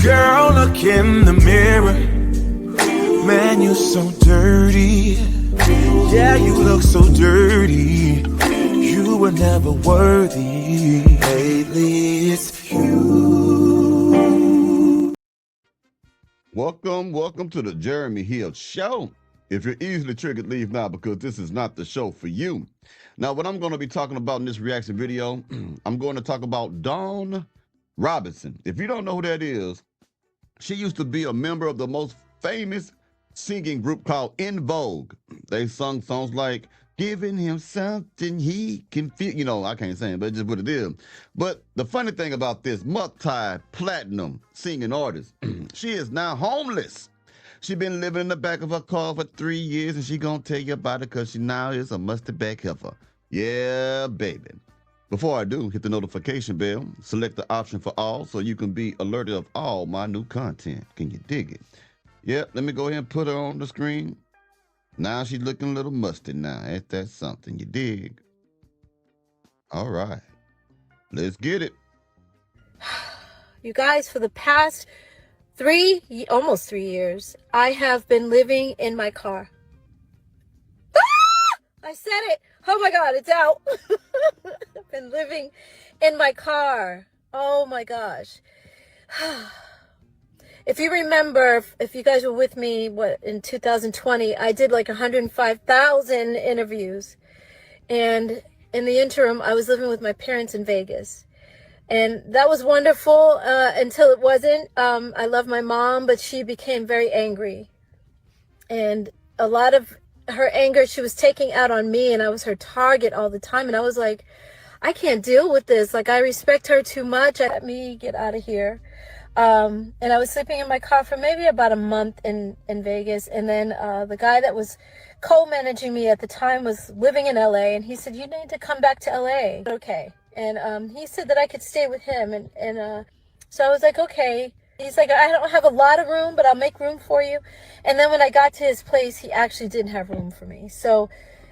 Girl, look in the mirror. Man, you're so dirty. Yeah, you look so dirty. You were never worthy. Lately, it's you. Welcome to the Jeremy Hill Show. If you're easily triggered, leave now because this is not the show for you. Now, what I'm going to be talking about in this reaction video, I'm going to talk about Dawn Robinson. If you don't know who that is, she used to be a member of the most famous singing group called In Vogue. They sung songs like Giving Him Something He Can Feel. You know, I can't sing it, but it's just what it is. But the funny thing about this multi-platinum singing artist, she is now homeless. She been living in the back of her car for 3 years, and she gonna tell you about it because she now is a mustard-back heifer. Yeah, baby. Before I do, hit the notification bell, select the option for all so you can be alerted of all my new content. Can you dig it? Yep, let me go ahead and put her on the screen. Now she's looking a little musty now. Ain't that something? You dig? All right. Let's get it. You guys, for the past almost 3 years, I have been living in my car. I said it. Oh my God, it's out. I've been living in my car. Oh my gosh. If you remember, if you guys were with me, in 2020, I did like 105,000 interviews. And in the interim, I was living with my parents in Vegas. And that was wonderful until it wasn't. I love my mom, but she became very angry. And a lot of her anger, she was taking out on me, and I was her target all the time. And I was like, I can't deal with this. Like, I respect her too much. Let me get out of here. And I was sleeping in my car for maybe about a month in Vegas. And then the guy that was co-managing me at the time was living in LA. And he said, you need to come back to LA. Okay. And he said that I could stay with him. And so I was like, okay. He's like, I don't have a lot of room, but I'll make room for you. And then when I got to his place, he actually didn't have room for me. So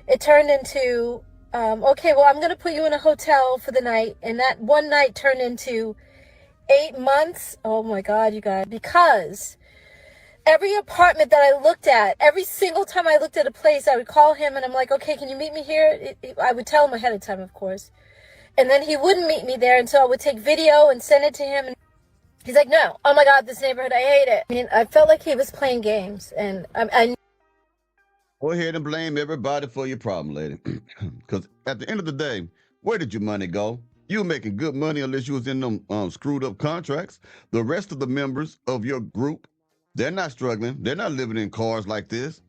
it turned into, okay, well, I'm going to put you in a hotel for the night. And that one night turned into 8 months. Oh my God, you guys, because every apartment that I looked at, every single time I looked at a place, I would call him and I'm like, okay, can you meet me here? I would tell him ahead of time, of course. And then he wouldn't meet me there until I would take video and send it to him. And he's like, no, oh my God, this neighborhood, I hate it. I mean, I felt like he was playing games. And I Go ahead and blame everybody for your problem, lady. Because at the end of the day, where did your money go? You were making good money unless you was in them screwed up contracts. The rest of the members of your group, they're not struggling. They're not living in cars like this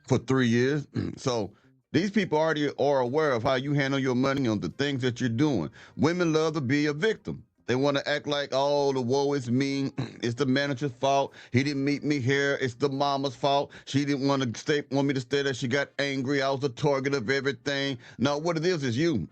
for 3 years. So these people already are aware of how you handle your money on the things that you're doing. Women love to be a victim. They want to act like, oh, the woe is me. It's the manager's fault. He didn't meet me here. It's the mama's fault. She didn't want me to stay there. She got angry. I was the target of everything. No, what it is you.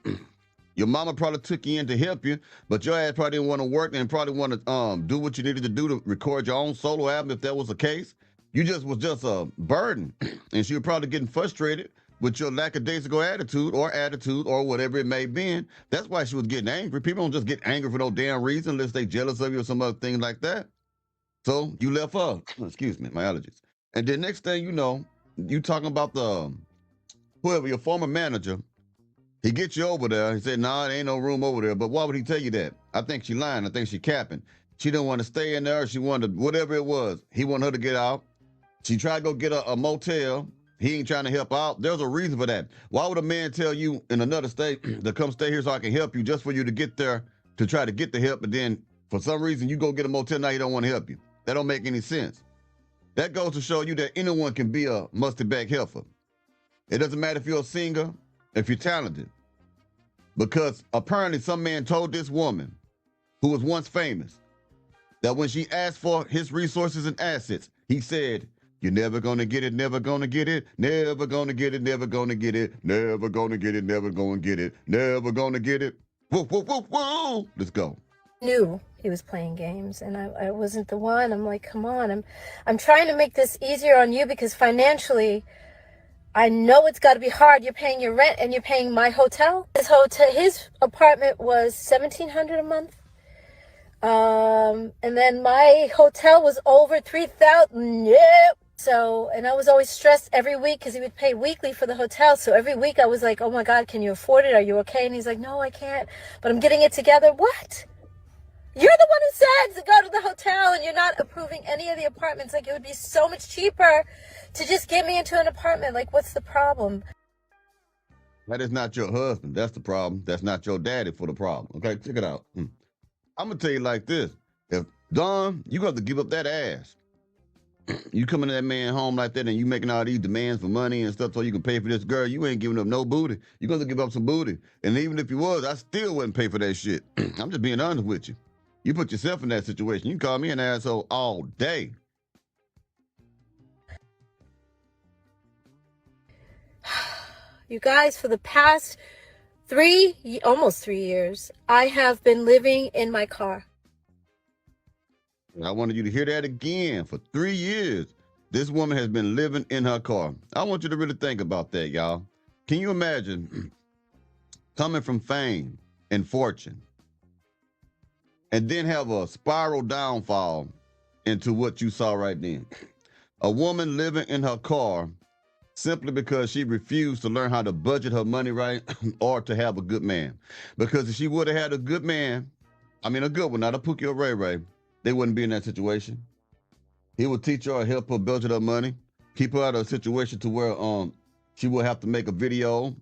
Your mama probably took you in to help you, but your ass probably didn't want to work and probably want to do what you needed to do to record your own solo album if that was the case. You was just a burden, and she was probably getting frustrated with your lackadaisical attitude or whatever it may be. That's why she was getting angry. People don't just get angry for no damn reason unless they jealous of you or some other thing like that. So you left her. Excuse me, my allergies. And then next thing you know, you talking about whoever, your former manager. He gets you over there. He said, nah, there ain't no room over there. But why would he tell you that? I think she lying. I think she capping. She didn't want to stay in there. She wanted, whatever it was. He wanted her to get out. She tried to go get a motel. He ain't trying to help out. There's a reason for that. Why would a man tell you in another state to come stay here so I can help you just for you to get there to try to get the help, but then for some reason you go get a motel, now he don't want to help you? That don't make any sense. That goes to show you that anyone can be a mustard-back heifer. It doesn't matter if you're a singer, if you're talented. Because apparently some man told this woman, who was once famous, that when she asked for his resources and assets, he said, you're never gonna get it, never gonna get it, never gonna get it, never gonna get it, never gonna get it, never gonna get it, never gonna get it. Whoa, whoa, whoa, whoa. Let's go. knew he was playing games, and I wasn't the one. I'm like, come on, I'm trying to make this easier on you because financially, I know it's got to be hard. You're paying your rent and you're paying my hotel. His apartment was $1,700 a month. And then my hotel was over 3,000. Yep. So, and I was always stressed every week because he would pay weekly for the hotel. So every week I was like, oh my God, can you afford it? Are you okay? And he's like, no, I can't, but I'm getting it together. What? You're the one who said to go to the hotel, and you're not approving any of the apartments. Like, it would be so much cheaper to just get me into an apartment. Like, what's the problem? That is not your husband. That's the problem. That's not your daddy for the problem. Okay, check it out. I'm gonna tell you like this. If Don, you got to give up that ass. You coming to that man home like that and you making all these demands for money and stuff so you can pay for this girl, you ain't giving up no booty. You're gonna give up some booty. And even if you was, I still wouldn't pay for that shit. I'm just being honest with you. You put yourself in that situation. You call me an asshole all day. You guys, for the past almost 3 years, I have been living in my car. I wanted you to hear that again. For 3 years, this woman has been living in her car. I want you to really think about that, y'all. Can you imagine coming from fame and fortune and then have a spiral downfall into what you saw right then? A woman living in her car simply because she refused to learn how to budget her money right or to have a good man. Because if she would have had a good man, a good one, not a Pookie or Ray Ray, they wouldn't be in that situation. He would teach her or help her budget her money, keep her out of a situation to where she would have to make a video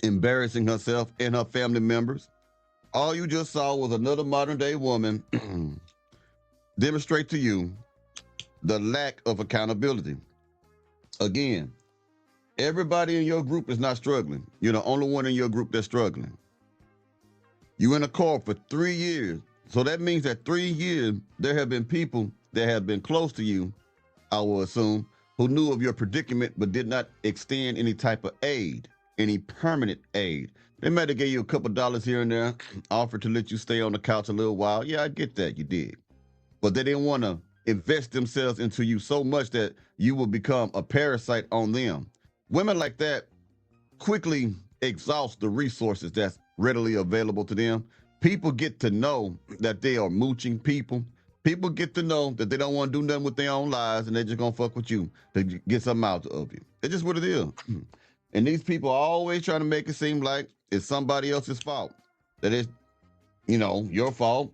embarrassing herself and her family members. All you just saw was another modern day woman demonstrate to you the lack of accountability. Again, everybody in your group is not struggling. You're the only one in your group that's struggling. You in a car for 3 years. So that means that 3 years, there have been people that have been close to you, I will assume, who knew of your predicament but did not extend any type of aid, any permanent aid. They might have gave you a couple dollars here and there, offered to let you stay on the couch a little while. Yeah, I get that, you did. But they didn't want to invest themselves into you so much that you will become a parasite on them. Women like that quickly exhaust the resources that's readily available to them. People get to know that they are mooching people. People get to know that they don't want to do nothing with their own lives and they're just going to fuck with you to get something out of you. It's just what it is. And these people are always trying to make it seem like it's somebody else's fault. That it's, your fault.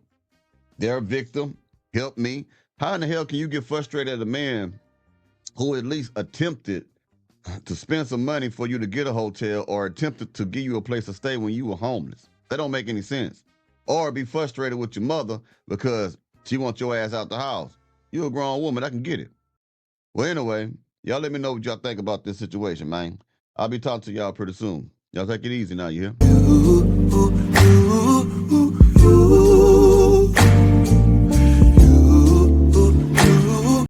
They're a victim. Help me. How in the hell can you get frustrated at a man who at least attempted to spend some money for you to get a hotel or attempted to give you a place to stay when you were homeless? That don't make any sense. Or be frustrated with your mother because she wants your ass out the house. You're a grown woman. I can get it. Well, anyway, y'all let me know what y'all think about this situation, man. I'll be talking to y'all pretty soon. Y'all take it easy now, you hear?